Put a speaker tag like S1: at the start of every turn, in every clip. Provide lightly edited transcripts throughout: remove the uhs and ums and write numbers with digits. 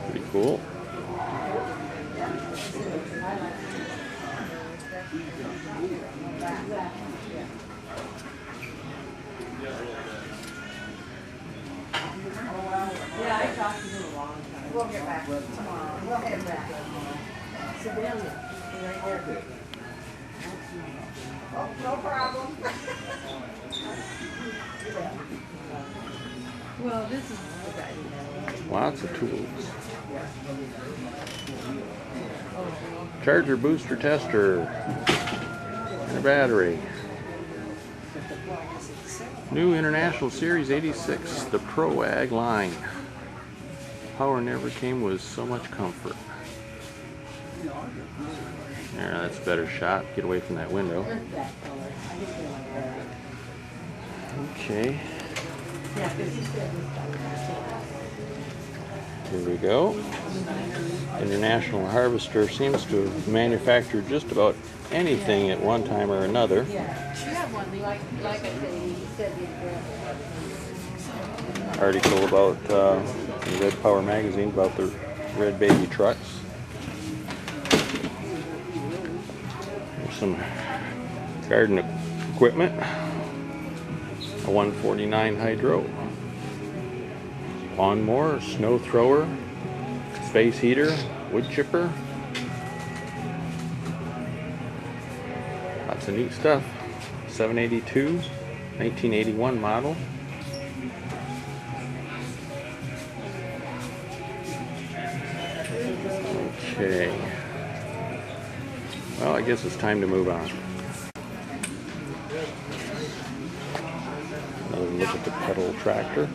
S1: Pretty cool.
S2: Yeah, I talked to him a long time. We'll get back tomorrow. We'll head back. Sedalia, right there. Oh, no problem. Well, this is the guy who knows.
S1: Lots of tools. Charger booster tester. And a battery. New International Series 86, the Pro Ag line. Power never came with so much comfort. There, that's a better shot. Get away from that window. Okay. Here we go. International Harvester seems to have manufactured just about anything at one time or another. Article about in Red Power magazine about the red baby trucks. There's some garden equipment. A 149 hydro. Lawnmower, snow thrower, space heater, wood chipper. Lots of neat stuff. 782, 1981 model. Okay. Well, I guess it's time to move on. Another look at the pedal tractor.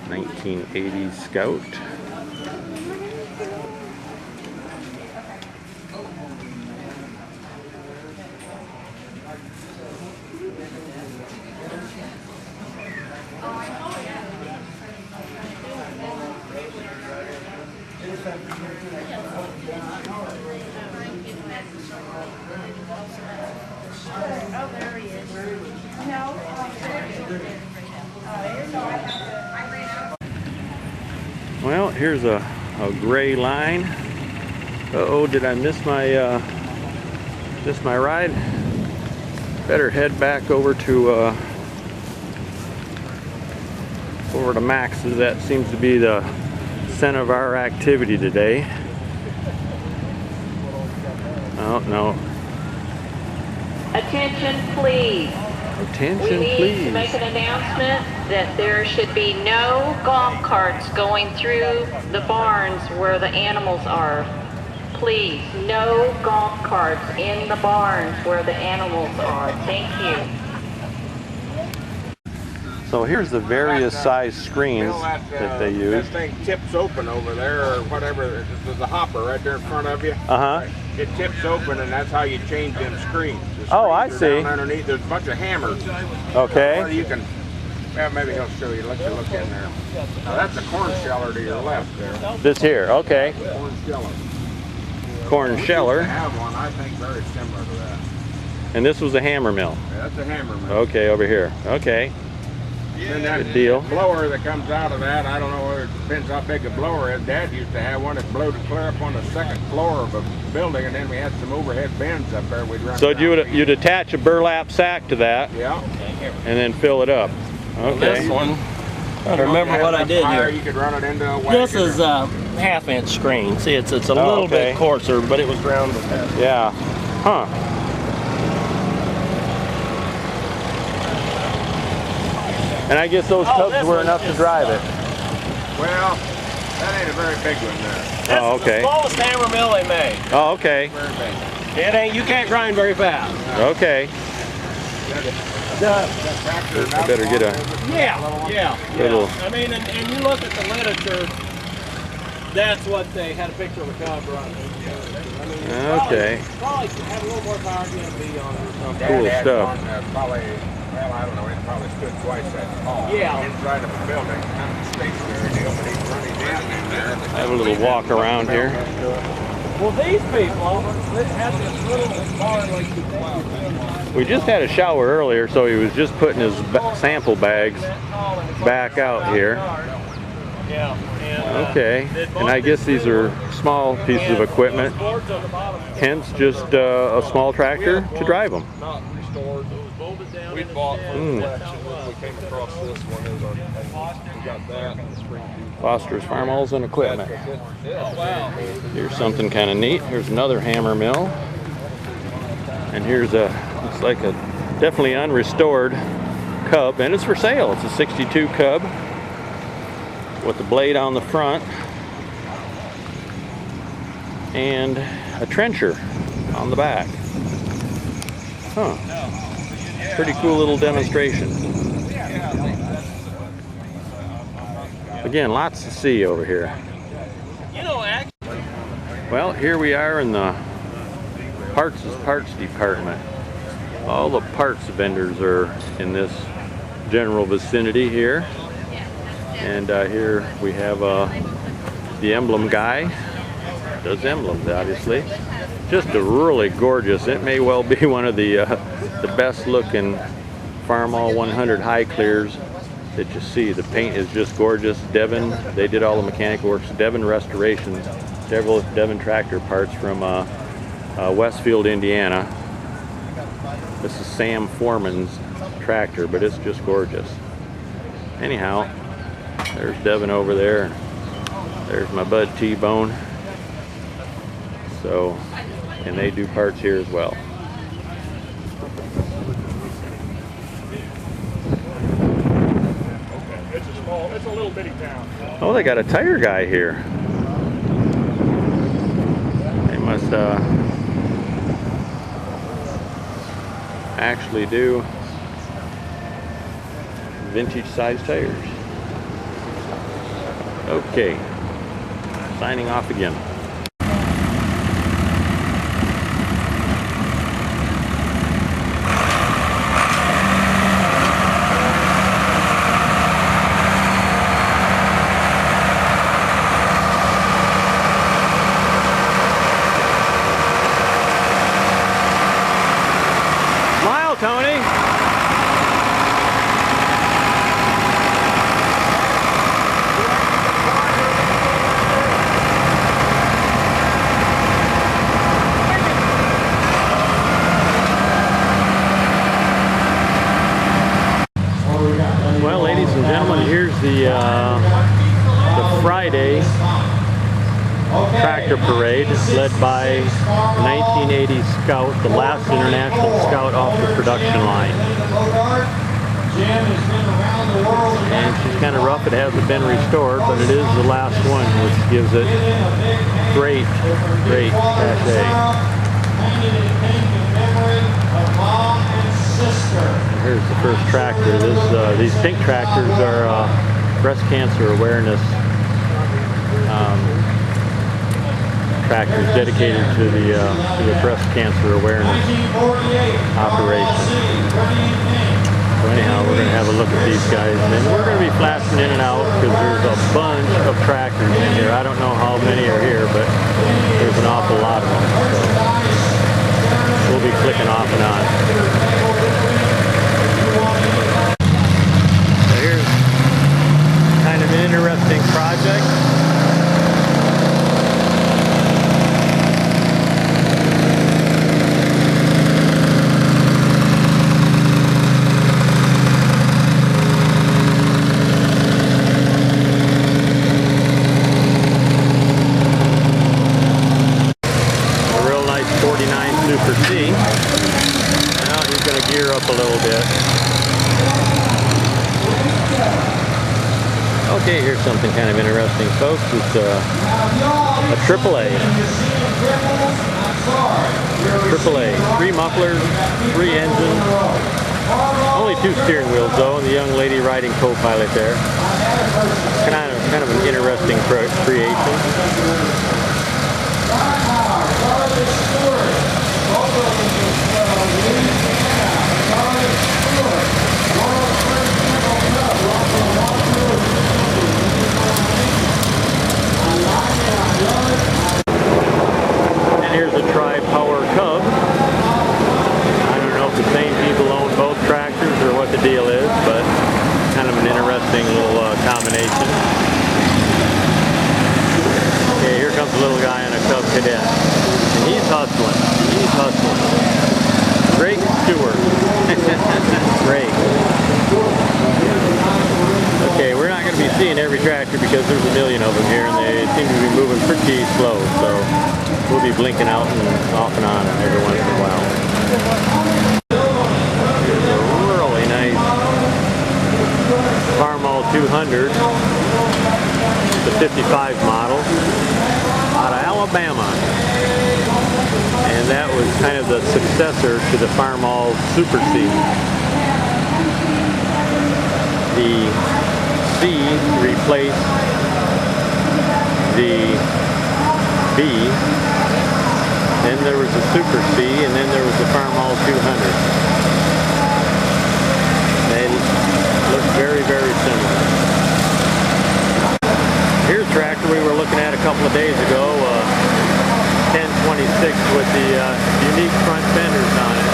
S1: 1980 Scout.
S2: Oh, there he is. No.
S1: Well, here's a gray line. Uh-oh, did I miss my ride? Better head back over to Max's. That seems to be the center of our activity today. Oh no.
S3: Attention, please.
S1: Attention,
S3: we need
S1: please.
S3: to make an announcement that there should be no golf carts going through the barns where the animals are. Please, no golf carts in the barns where the animals are. Thank you.
S1: So here's the various size screens that they use.
S4: That thing tips open over there, or whatever. There's a hopper right there in front of you.
S1: Uh-huh.
S4: It tips open, and that's how you change them screens.
S1: Oh, I
S4: Are
S1: see.
S4: down underneath, there's a bunch of hammers.
S1: Okay.
S4: Or you can, well, maybe he'll show you. Let you look in there. Now that's a corn sheller to your left there.
S1: This here, okay.
S4: Corn sheller.
S1: Corn sheller.
S4: I have one, I think, very similar to that.
S1: And this was a hammer mill.
S4: Yeah, that's a hammer mill.
S1: Okay, over here. Okay.
S4: Then that
S1: Good deal.
S4: blower that comes out of that, I don't know whether it depends how big the blower is. Dad used to have one that blew to clear up on the second floor of a building, and then we had some overhead bins up there. We'd run.
S1: So you'd attach a burlap sack to that.
S4: Yeah.
S1: And then fill it up. Okay.
S5: This one, I remember what I did
S4: Higher,
S5: here.
S4: you could run it into a wagon.
S5: This is a half-inch screen. See, it's a little
S1: okay.
S5: bit coarser, but it was rounded.
S1: Yeah. Huh. And I guess those tubs were enough to drive it.
S4: Well, that ain't a very big one there.
S5: This
S1: Oh, okay.
S5: is the smallest hammer mill they make.
S1: Oh, okay.
S4: Very big.
S5: It ain't. You can't grind very fast.
S1: Okay.
S4: That tractor,
S1: I better get a
S5: Yeah.
S1: little.
S5: I mean, and you look at the literature. That's what they had a picture of a cover on it. I mean,
S1: Okay.
S5: Probably have a little more power GMB on it.
S1: Cool
S4: Dad had
S1: stuff.
S4: one, probably, well, I don't know, it probably stood twice that tall.
S5: Yeah.
S4: Inside of a building, kind of a stationary deal, but he'd run his hand in there.
S1: I have a little walk around here.
S5: Well, these people had this little barn like you think.
S1: We just had a shower earlier, so he was just putting his sample bags back out here.
S5: Yeah.
S1: Okay, and I guess these are small pieces of equipment, hence just a small tractor to drive them.
S4: Not restored. We bought from the collection when we came across this one. Is our, we got that and the spring tube.
S1: Foster's Farmals and Equipment.
S4: Yeah.
S1: Here's something kind of neat. Here's another hammer mill. And here's looks like a definitely unrestored Cub, and it's for sale. It's a 62 Cub with the blade on the front and a trencher on the back. Huh. Pretty cool little demonstration. Again, lots to see over here.
S5: You know, actually.
S1: Well, here we are in the parts department. All the parts vendors are in this general vicinity here. And here we have the emblem guy. Does emblems, obviously. Just a really gorgeous, it may well be one of the best looking Farmall 100 high clears that you see. The paint is just gorgeous. Devon, they did all the mechanical works. Devon Restoration, several Devon tractor parts from Westfield, Indiana. This is Sam Foreman's tractor, but it's just gorgeous. Anyhow, there's Devon over there. There's my bud T-Bone. So, and they do parts here as well.
S5: It's a little bitty town.
S1: Oh, they got a tire guy here. They must actually do vintage size tires. Okay, signing off again. Tony. Well, ladies and gentlemen, here's the Friday tractor parade led by 1980 Scout, the last International Scout off the production line. And she's kind of rough, it hasn't been restored, but it is the last one, which gives it great cachet. Here's the first tractor. These pink tractors are breast cancer awareness tractors dedicated to the breast cancer awareness operation. So anyhow, we're going to have a look at these guys, and then we're going to be flashing in and out because there's a bunch of tractors in here. I don't know how many are here, but there's an awful lot of them. So we'll be clicking off and on. So here's kind of an interesting project. Now he's going to gear up a little bit. Okay, here's something kind of interesting, folks. It's a AAA. AAA. 3 mufflers, 3 engines. Only 2 steering wheels though, and the young lady riding co-pilot there. Kind of an interesting creation. cadet. And he's hustling. He's hustling. Great Stewart. Great. Okay, we're not going to be seeing every tractor because there's a million of them here and they seem to be moving pretty slow. So we'll be blinking out and off and on every once in a while. Here's a really nice Farmall 200. The 55 model out of Alabama, and that was kind of the successor to the Farmall Super C. The C replaced the B, then there was a Super C, and then there was the Farmall 200. They look very, very similar. Here's a tractor we were looking at a couple of days ago, 1026 with the unique front fenders on it.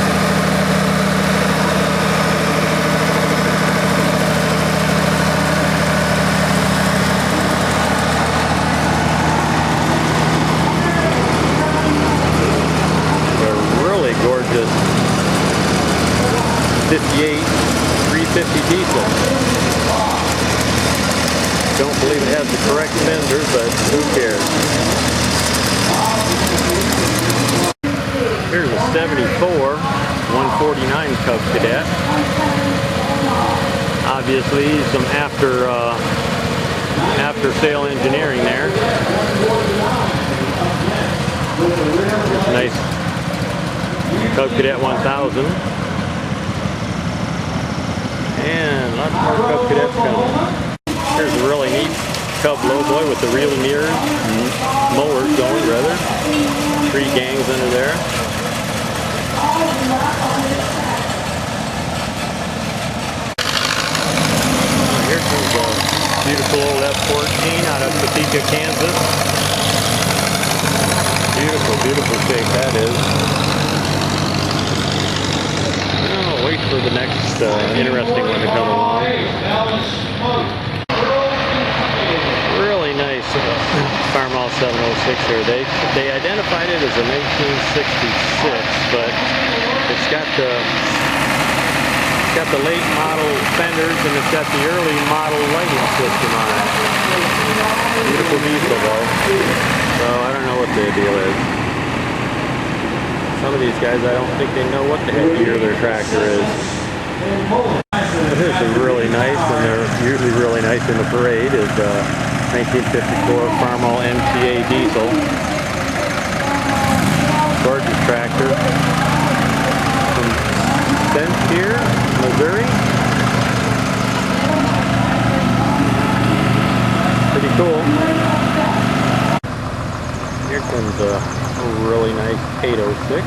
S1: A really gorgeous 58 350 diesel. Don't believe it has the correct fender, but who cares? Here's a 74 149 Cub Cadet. Obviously some after sale engineering there. Nice Cub Cadet 1000. And lots more Cub Cadets coming. Here's a really neat Cub lowboy with the reel mirrors, mowers going rather. 3 gangs under there. Here comes a beautiful old F-14 out of Topeka, Kansas. Beautiful, beautiful shape that is. I'll wait for the next interesting one to come along. Really nice Farmall 706 here. They identified it as a 1966, but it's got the late model fenders and it's got the early model lighting system on it. Beautiful diesel though. So I don't know what the deal is. Some of these guys, I don't think they know what the heck year their tractor is. This is really nice, and they're usually really nice in the parade, is 1954 Farmall MTA diesel. Gorgeous tractor from St. Pierre, Missouri. Pretty cool. Here comes a really nice 806.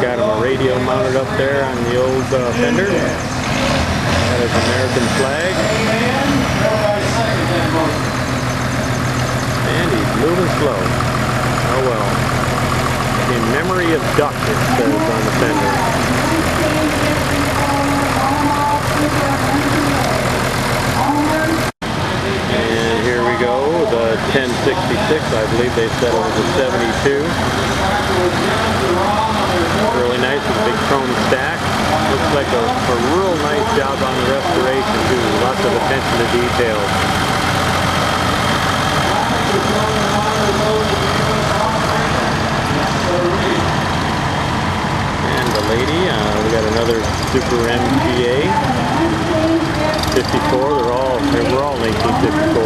S1: Got him a radio mounted up there on the old fender. Got his American flag. And he's moving slow. Oh well. In memory of Duck, it says on the fender. And here we go, the 1066, I believe they said it was a 72. Really nice with a big chrome stack. Looks like a real nice job on the restoration too. Lots of attention to detail. And the lady, we got another Super MTA 54. They were all 1954.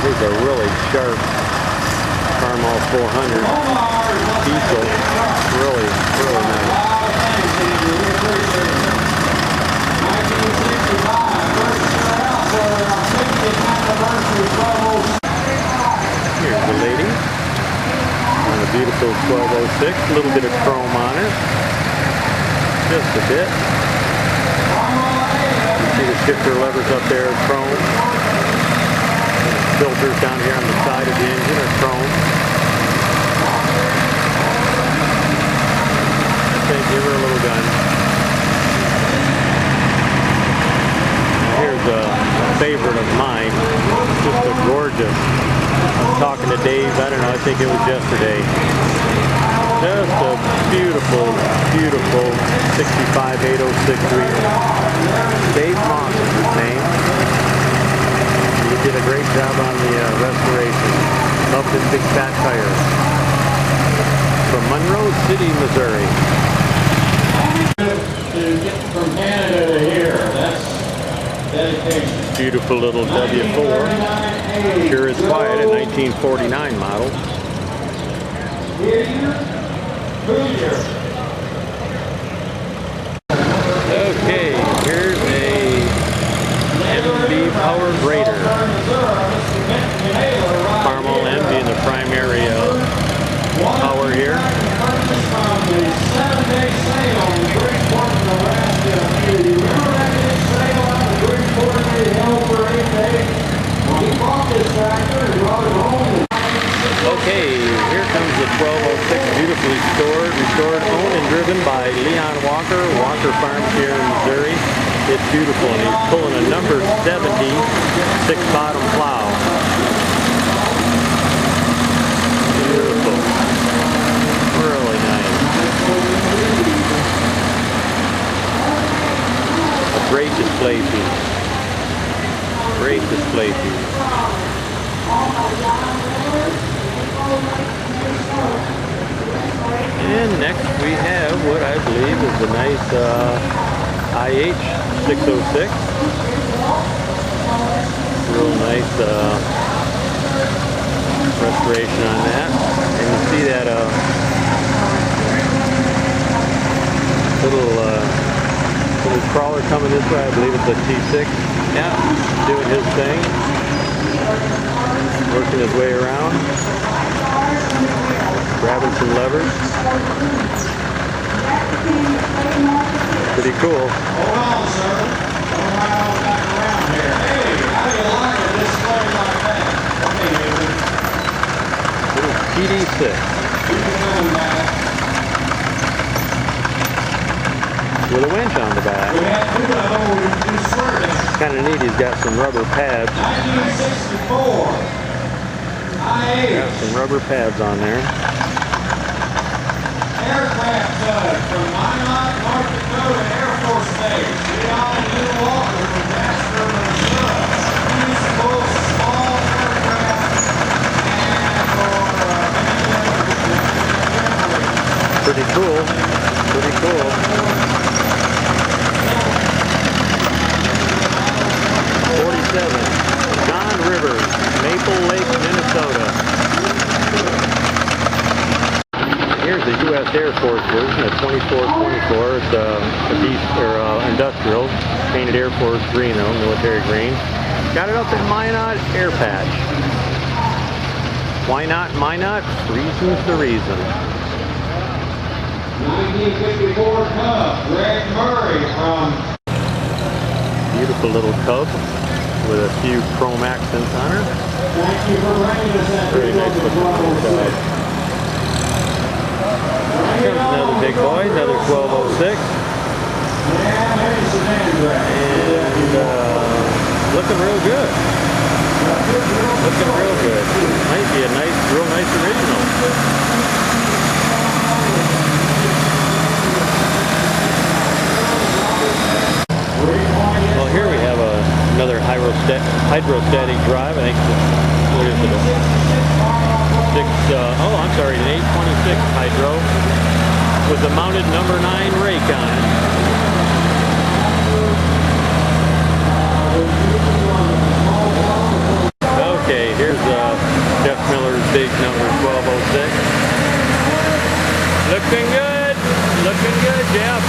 S1: Here's a really sharp Farmall 400 diesel. Really, really nice. Here's the lady on a beautiful 1206. A little bit of chrome on her. Just a bit. You see the shifter levers up there, chrome. Filters down here on the side of the engine are chrome. Okay, give her a little gun. Now here's a favorite of mine. think it was yesterday. Just a beautiful, beautiful 65806 Reaper. Dave Moss is his name. He did a great job on the restoration. Love this big fat tire. From Monroe City, Missouri.
S5: To get from Canada to here, that's dedication.
S1: Beautiful little W4. Sure is quiet, a 1949 model. Okay, here's a MB powered Raider. Carmel M being the primary power here. Okay, here comes the 1206, beautifully restored, owned and driven by Leon Walker, Walker Farms here in Missouri. It's beautiful, and he's pulling a number 70 six-bottom plow. Beautiful. Really nice. A great display piece. Great display piece. And next we have what I believe is the nice IH 606. Real nice restoration on that. And you see that little crawler coming this way. I believe it's a T6. Yeah, doing his thing. Working his way around. Grabbing some levers. Pretty cool.
S5: Hold on, sir. Come right on back around here. Hey, how do you like a display like that?
S1: Little PD6. With a winch on the back. Kind of neat, he's got some rubber pads.
S5: 1964.
S1: Got some rubber pads on there.
S5: Aircraft tug from Minot, North Dakota Air Force Base. Leon and Lou Walker from Jasper, Missouri. Useful small aircraft and for
S1: Pretty cool. Pretty cool. 47. John Rivers, Maple Lake, Minnesota. Here's the U.S. Air Force version of 2424. It's industrial, painted Air Force green though, military green. Got it up at Minot Air Patch. Why not Minot? Reason's the reason.
S5: 1954 Cub, Greg Murray from...
S1: Beautiful little Cub with a few chrome accents on her.
S5: Thank you for bringing us that.
S1: Very nice looking Cub. Here's another big boy, another 1206. And looking real good. Looking real good. Might be a nice, real nice original. Well, here we have another hydrostatic drive. I think what is it? I'm sorry, an 826 hydro with the mounted number 9 rake on it. Okay, here's Jeff Miller's big number 1206. Looking good. Looking good, Jeff.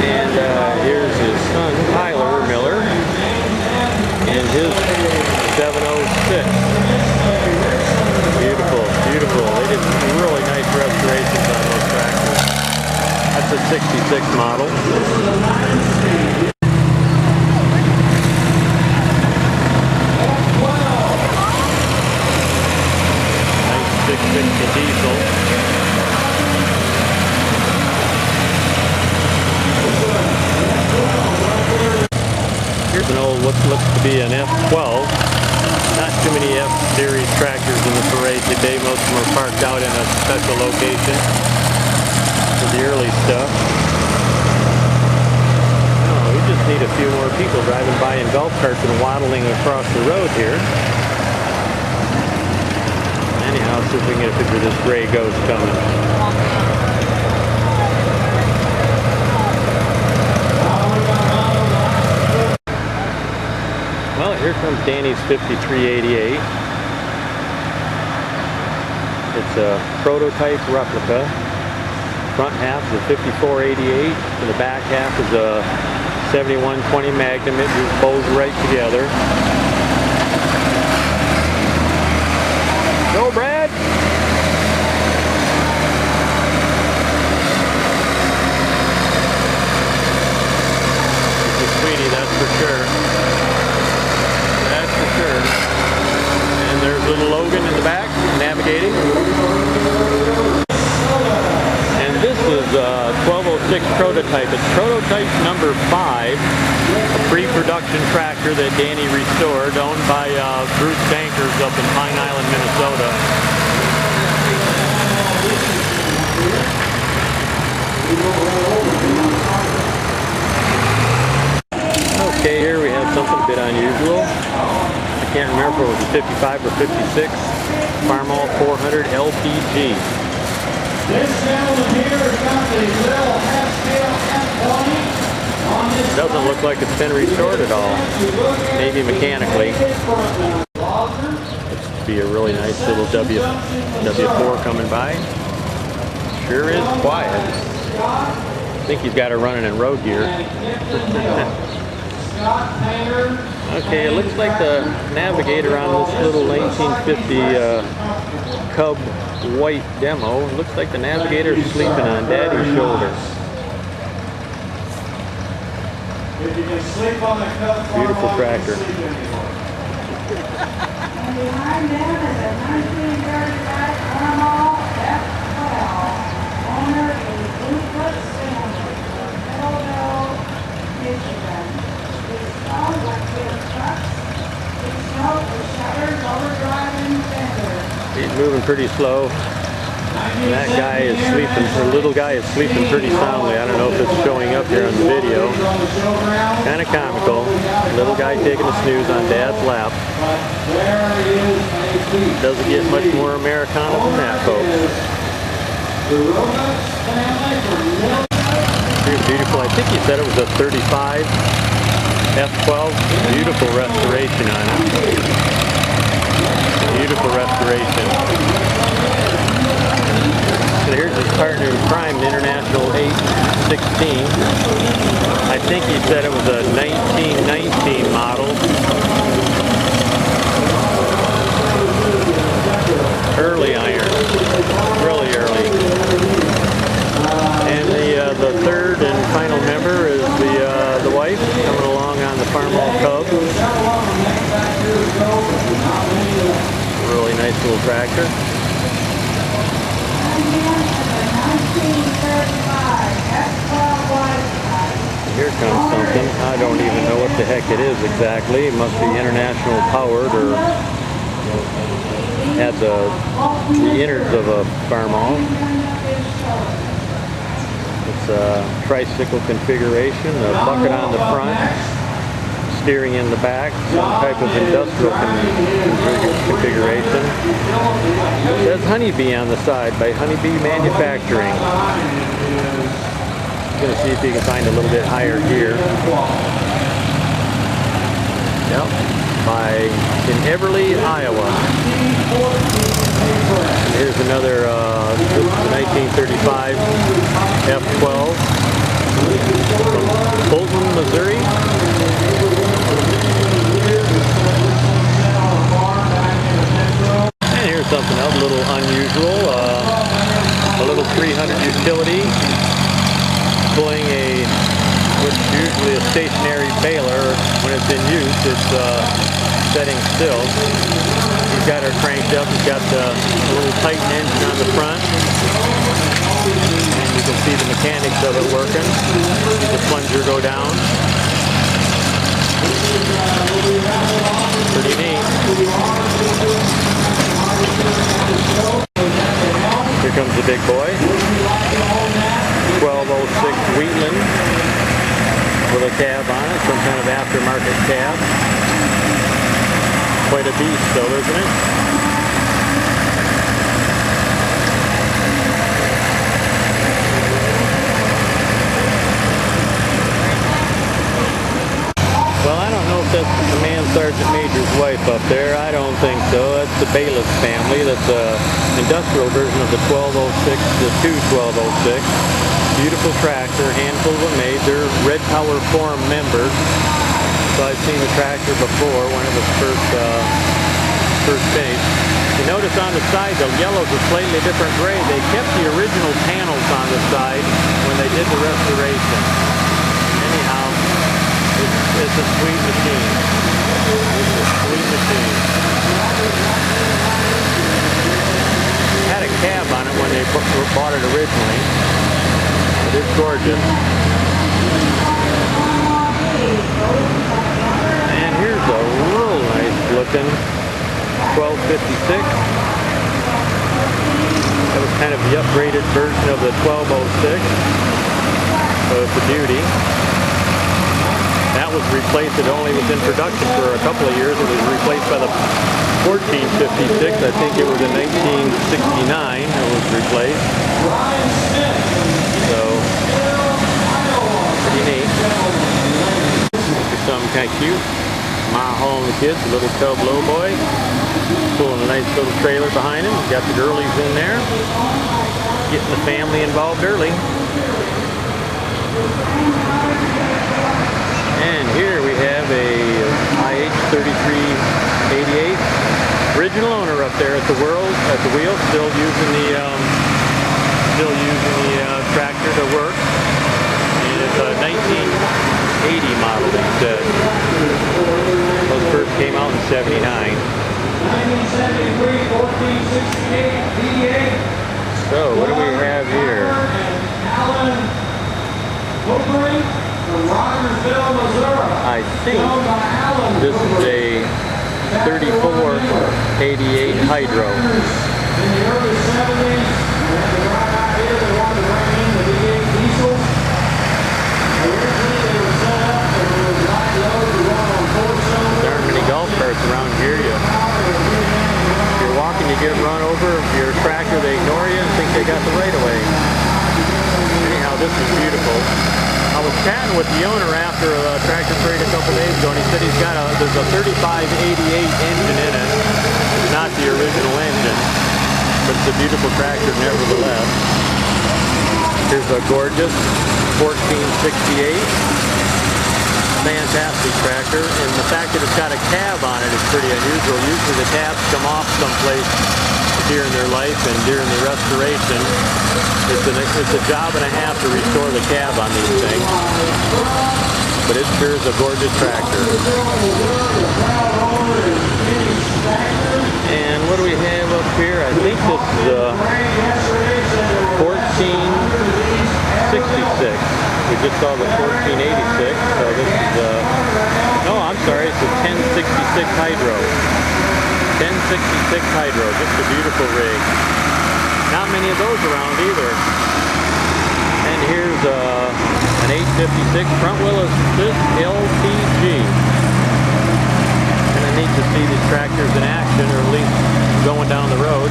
S1: And here's his son, Tyler Miller, and his 706. Beautiful, beautiful. They did really nice restorations on those tractors. That's a 66 model. Nice 660 diesel. to be an F12. Not too many F-Series tractors in the parade today. Most of them are parked out in a special location for the early stuff. Oh, we just need a few more people driving by in golf carts and waddling across the road here. Anyhow, see if we can get a picture of this gray ghost coming. Well, here comes Danny's 5388. It's a prototype replica. Front half is a 5488, and the back half is a 7120 Magnum. It just folds right together. Go, Brad! This is Sweetie, that's for sure. That's for sure. And there's little Logan in the back, navigating. And this is a 1206 prototype. It's prototype number 5, a pre-production tractor that Danny restored, owned by Bruce Bankers up in Pine Island, Minnesota. Okay, here we have something a bit unusual. I can't remember if it was a 55 or 56 Farmall 400 LPG.
S5: This gentleman here has got the little half-scale F20 on this.
S1: Doesn't look like it's been restored at all. Maybe mechanically. Looks to be a really nice little W4 coming by. Sure is quiet. I think he's got it running in road gear. Okay, it looks like the navigator on this little 1950 Cub white demo. It looks like the navigator is sleeping on Daddy's shoulder. Beautiful tractor.
S2: And behind them is a 1935 Farmall F12, owner in Bluefoot Sandwich, Middleville, Michigan. It's all like big trucks. It's smoke with shutters, overdriving fenders.
S1: He's moving pretty slow. And that guy is sleeping, the little guy is sleeping pretty soundly. I don't know if it's showing up here on the video. Kind of comical. Little guy taking a snooze on Dad's lap. Doesn't get much more Americana than that, folks. Here's beautiful. I think he said it was a 35 F12. Beautiful restoration on it. Beautiful restoration. So here's his partner in crime, the International 816. I think he said it was a 1919 model. Early iron, really early. And the third and final member is the wife coming along on the Farmall Cub. Really nice little tractor. Here comes something. I don't even know what the heck it is exactly. It must be international powered or had the innards of a Farmall. It's a tricycle configuration, a bucket on the front, steering in the back, some type of industrial configuration. It says Honeybee on the side by Honeybee Manufacturing. I'm going to see if you can find a little bit higher here. Yep, in Everly, Iowa. And here's another 1935 F12 from Bolton, Missouri. And here's something else, a little unusual. A little 300 utility pulling what's usually a stationary baler. When it's in use, it's setting still. He's got her cranked up. He's got the little Titan engine on the front. And you can see the mechanics of it working. See the plunger go down. Pretty neat. Here comes the big boy. 1206 Wheatland with a cab on it, some kind of aftermarket cab. Quite a beast though, isn't it? Well, I don't know if that's the Command Sergeant Major's wife up there. I don't think so. That's the Bailiff family. That's an industrial version of the 1206, the 21206. Beautiful tractor, handful of them made. They're Red Power Forum members. So I've seen the tractor before when it was first made. You notice on the side the yellow's a slightly different gray. They kept the original panels on the side when they did the restoration. Anyhow, it's a sweet machine. It's a sweet machine. Had a cab on it when they bought it originally. It is gorgeous. And here's a real nice looking 1256. That was kind of the upgraded version of the 1206. So it's a beauty. That was replaced. It only was in production for a couple of years. It was replaced by the 1456. I think it was in 1969 it was replaced. So, pretty neat. Here's something kind of cute. Ma hauling the kids, a little cub low boy. Pulling a nice little trailer behind him. Got the girlies in there. Getting the family involved early. And here we have a IH3388. Original owner up there at the wheel, still using the tractor to work. And it's a 1980 model, they said. Those first came out in 79.
S5: 1973, 1468, V8.
S1: So what do we have here?
S5: Alan Woodbury from Rogersville, Missouri.
S1: I think this is a 3488 Hydro.
S5: In the early 70s, they had the right idea. They wanted to bring in the V8 diesels. Originally, they were set up and it was light load to run on 4-cylinder.
S1: There aren't many golf carts around here. If you're walking, you get run over. If you're a tractor, they ignore you and think they got the right of way. Anyhow, this is beautiful. I was chatting with the owner after a tractor trade a couple days ago, and he said there's a 3588 engine in it. It's not the original engine, but it's a beautiful tractor nevertheless. Here's a gorgeous 1468. Fantastic tractor, and the fact that it's got a cab on it is pretty unusual. Usually the cabs come off someplace during their life, and during the restoration, it's a job and a half to restore the cab on these things. But it sure is a gorgeous tractor. And what do we have up here? I think this is a 1466. We just saw the 1486, so this is no, I'm sorry, it's a 1066 Hydro. 1066 Hydro, just a beautiful rig. Not many of those around either. And here's an 856 front wheel assist LPG. Kind of neat to see these tractors in action, or at least going down the road,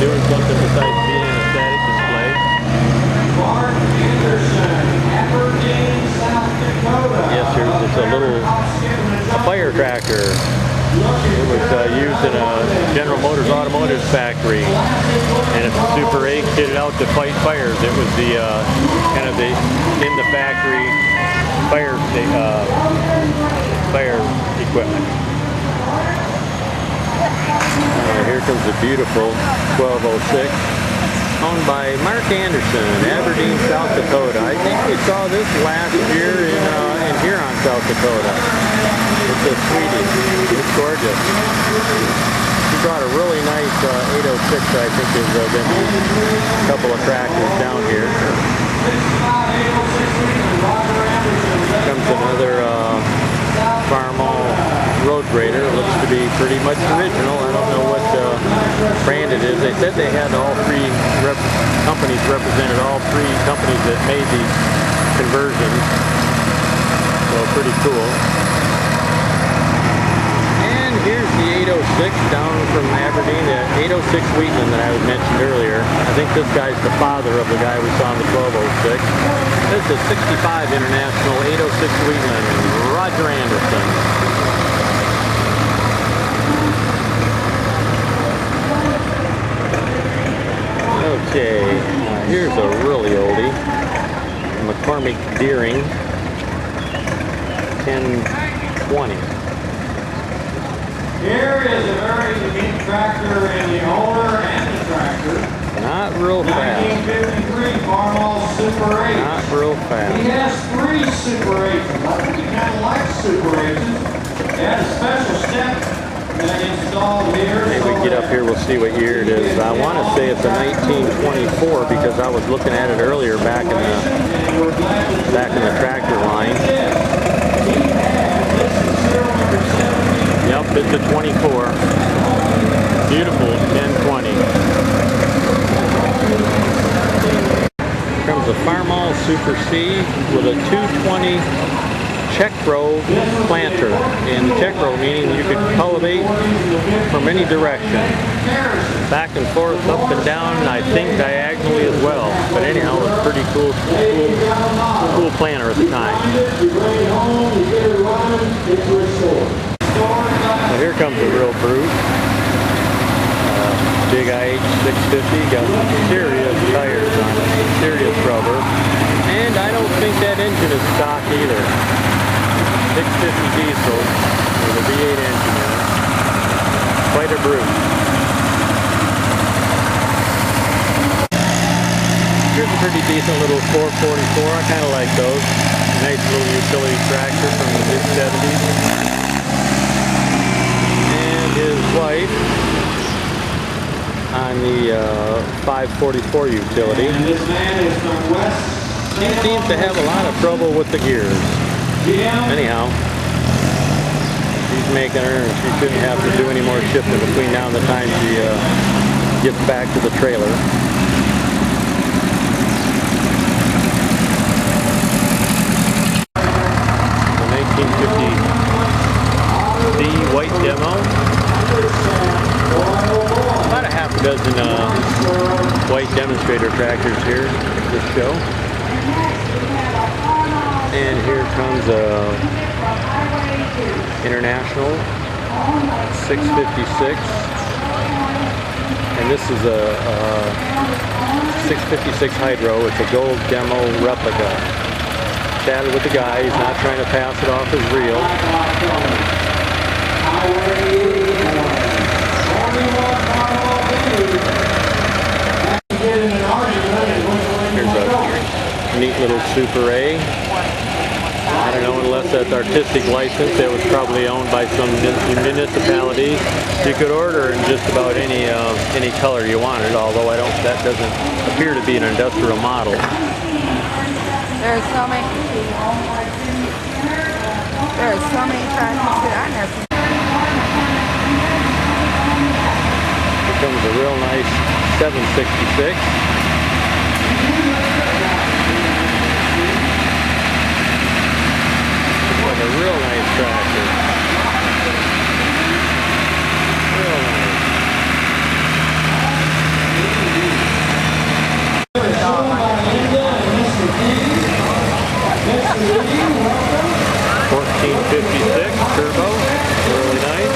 S1: doing something besides being in a static display.
S5: Mark Anderson, Aberdeen, South Dakota.
S1: Yes, it's a fire tractor. It was used in a General Motors automotive factory, and it's Super 8 kitted out to fight fires. It was the kind of the in the factory fire equipment. Here comes the beautiful 1206. Owned by Mark Anderson, Aberdeen, South Dakota. I think we saw this last year in Huron, South Dakota. It's a sweetie. It's gorgeous. He brought a really nice 806, I think is been a couple of tractors down here. Comes Here's another Farmall road grader. Looks to be pretty much original. I don't know what brand it is. They said they had all three companies represented, all three companies that made these conversions. So pretty cool. And here's the 806 down from Aberdeen, the 806 Wheatland that I was mentioned earlier. I think this guy's the father of the guy we saw in the 1206. This is 65 International 806 Wheatland, Roger Anderson. Okay, here's a really oldie, McCormick Deering 1020.
S5: Here is a very unique tractor in the owner and the tractor.
S1: Not real fast.
S5: 1953 Farmall Super 8.
S1: Not real fast.
S5: He has 3 Super 8s. I think he kind of likes Super 8s. They had a special step that installed here.
S1: If we get up here, we'll see what year it is. I want to say it's a 1924 because I was looking at it earlier back in the tractor line. Yep, it's a 24. Beautiful 1020. Here comes a Farmall Super C with a 220 check row planter. And check row meaning you could cultivate from any direction. Back and forth, up and down, I think diagonally as well. But anyhow, it's pretty cool planter at the time. So here comes a real brute. Big IH 650, got some serious tires on it, serious rubber. And I don't think that engine is stock either. 650 diesel with a V8 engine in it. Quite a brute. Here's a pretty decent little 444. I kind of like those. Nice little utility tractor from the mid-70s. And his wife on the 544 utility. She seems to have a lot of trouble with the gears. Anyhow, she's making her, and she shouldn't have to do any more shifting between now and the time she gets back to the trailer. The 1950D white demo. About a half a dozen white demonstrator tractors here at this show. And here comes a International 656. And this is a 656 Hydro. It's a gold demo replica. Chatted with the guy. He's not trying to pass it off as real. Here's a neat little Super A. I don't know, unless that's artistic license, that was probably owned by some municipality. You could order in just about any color you wanted, although that doesn't appear to be an industrial model.
S2: There are so many tractors that I never.
S1: Here comes a real nice 766. Like a real nice tractor. Real nice. $14.56 turbo, really nice.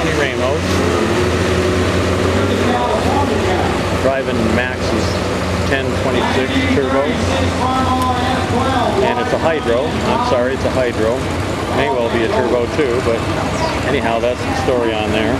S1: Tony Ramos. Driving Max's 1026 turbo. And it's a hydro. I'm sorry, it's a hydro. May well be a turbo too, but anyhow, that's the story on there.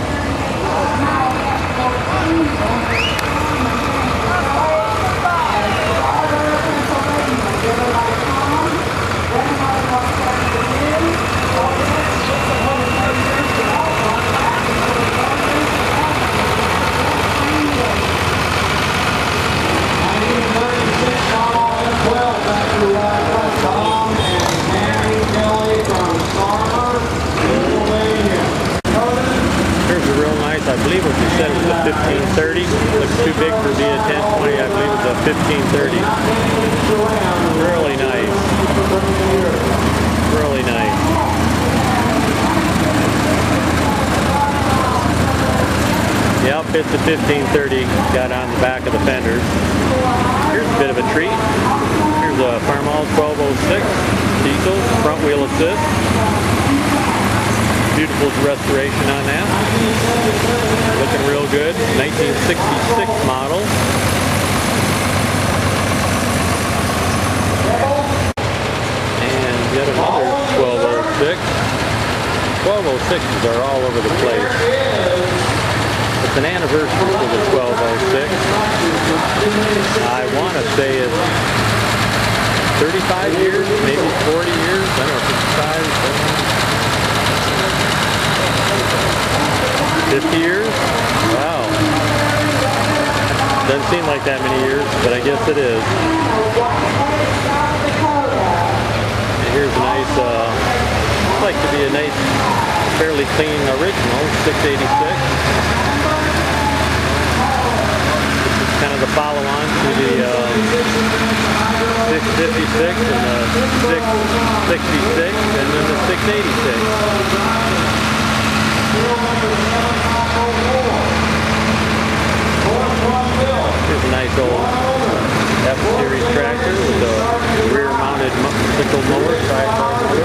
S1: I believe what you said was a 1530. Looks too big for being a 1020. I believe it's a 1530. Really nice. Really nice. Yep, it's a 1530. Got on the back of the fenders. Here's a bit of a treat. Here's a Farmall 1206 diesel front wheel assist. Beautiful restoration on that. Looking real good. 1966 model. And yet another 1206. 1206s are all over the place. It's an anniversary for the 1206. I want to say it's 35 years, maybe 40 years. I don't know, 55, 50 years? Wow. Doesn't seem like that many years, but I guess it is. And here's a nice, looks like to be a nice, fairly clean original, 686. This is kind of the follow-on to the 656 and the 666 and then the 686. Here's a nice old F-Series tractor with a rear-mounted sickle mower, sidebar motor.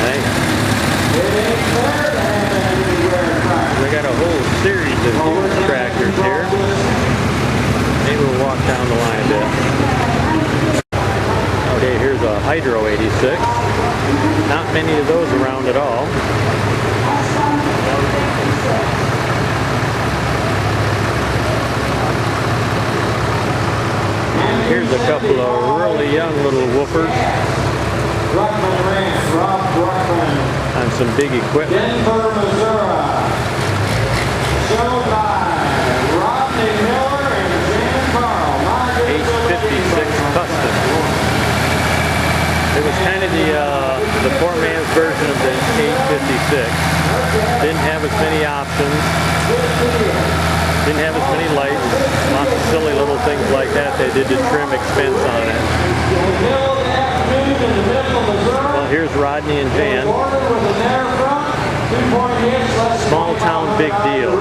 S1: Nice. We got a whole series of huge tractors here. Maybe we'll walk down the line a bit. Okay, here's a Hydro 86. Not many of those around at all. And here's a couple of really young little woofers on some big equipment.
S5: Denver, Missouri. Shown by Rodney Miller and Jan Carl.
S1: 856 Custom. It was kind of the poor man's version of the 856. Didn't have as many options. Didn't have as many lights. Lots of silly little things like that they did to trim expense on it. Well, here's Rodney and Jan. Small Town Big Deal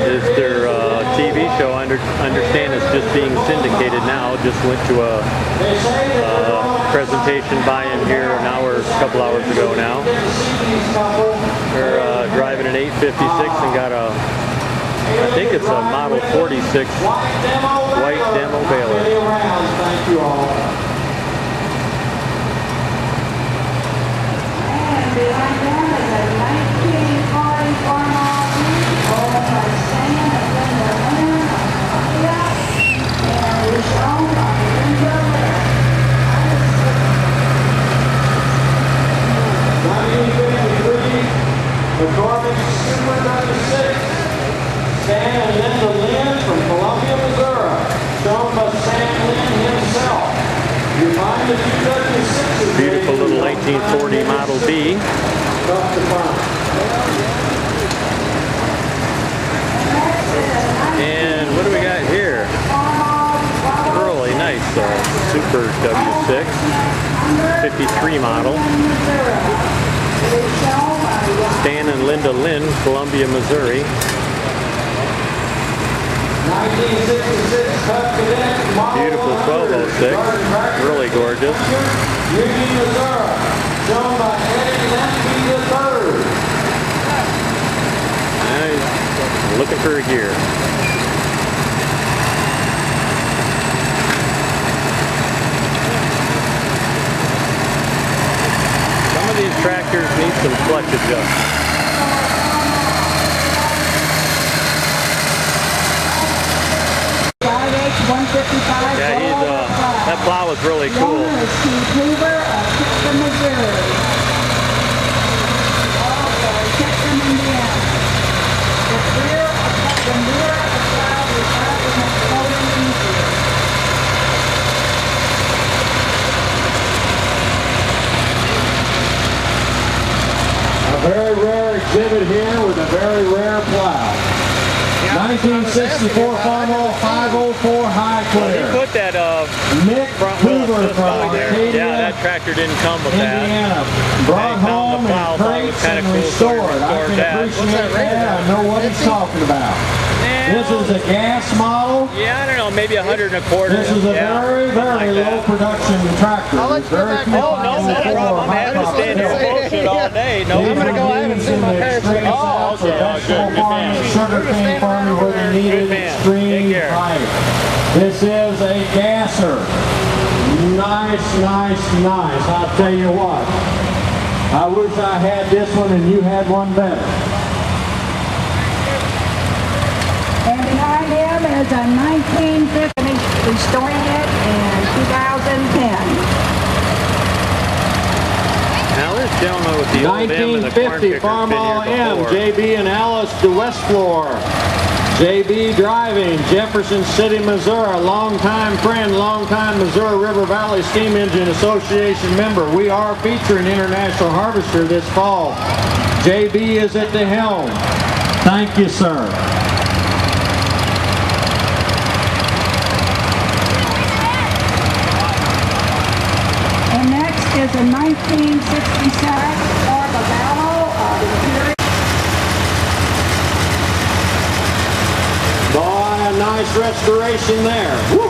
S1: is their TV show. Understand it's just being syndicated now. Just went to a presentation by him here an hour, a couple hours ago now. They're driving an 856 and got a, I think it's a Model 46 white demo baler.
S5: Thank you all. McCormick Super 96, Stan and Linda Lynn from Columbia, Missouri, shown by Stan Lynn himself. You find the 2006
S1: beautiful little 1940 Model B. And what do we got here? Really nice Super W6, 53 model. Stan and Linda Lynn, Columbia, Missouri.
S5: 1966 Cub Cadet Model
S1: Beautiful
S5: 100.
S1: 1206. Really gorgeous.
S5: Union, Missouri. Shown by Eddie Lemke III.
S1: Now he's looking for a gear. Some of these tractors need some clutch adjustment. Yeah, that plow was really cool.
S2: Owner is Steve Hoover of Pittsburgh, Missouri. Also, Pittsburgh, Indiana. The rear of the plow results in floating easier.
S5: A very rare exhibit here with a very rare plow. 1964 Farmall 504 High
S1: He
S5: Clear.
S1: put that
S5: Nick
S1: front wheel
S5: Hoover
S1: assist
S5: from
S1: on there.
S5: Arcadia,
S1: Yeah, that tractor didn't come with that.
S5: Indiana. Brought
S1: They found
S5: home
S1: the plow,
S5: in
S1: thought it was
S5: crates
S1: kinda
S5: and
S1: cool, so he
S5: restored. I
S1: restored
S5: can
S1: that.
S5: appreciate that. I know what he's talking about. This is a gas model.
S1: Yeah, I don't know, maybe 100 and a quarter.
S5: This is a very, very low production tractor. It's very
S1: Oh, no, not a problem. I'm happy to stand here and bullshit all day. No,
S5: I'm gonna go. I haven't seen my parents.
S1: Oh, okay.
S5: Vegetable farming, sugar cane farming where they
S1: Good
S5: needed
S1: man.
S5: extreme
S1: Take care.
S5: height. This is a gasser. Nice, nice, nice. I'll tell you what. I wish I had this one and you had one better.
S2: And behind him is a 1950, restoring it in 2010.
S1: Now this gentleman with the old M and the corn
S5: 1950
S1: kicker's been
S5: Farmall
S1: here
S5: M,
S1: before.
S5: JB and Alice de Westflore. JB driving, Jefferson City, Missouri, longtime friend, longtime Missouri River Valley Steam Engine Association member. We are featuring International Harvester this fall. JB is at the helm. Thank you, sir.
S2: And next is a 1967 Ford Lavallo of Imperial.
S5: Boy, a nice restoration there. Woo.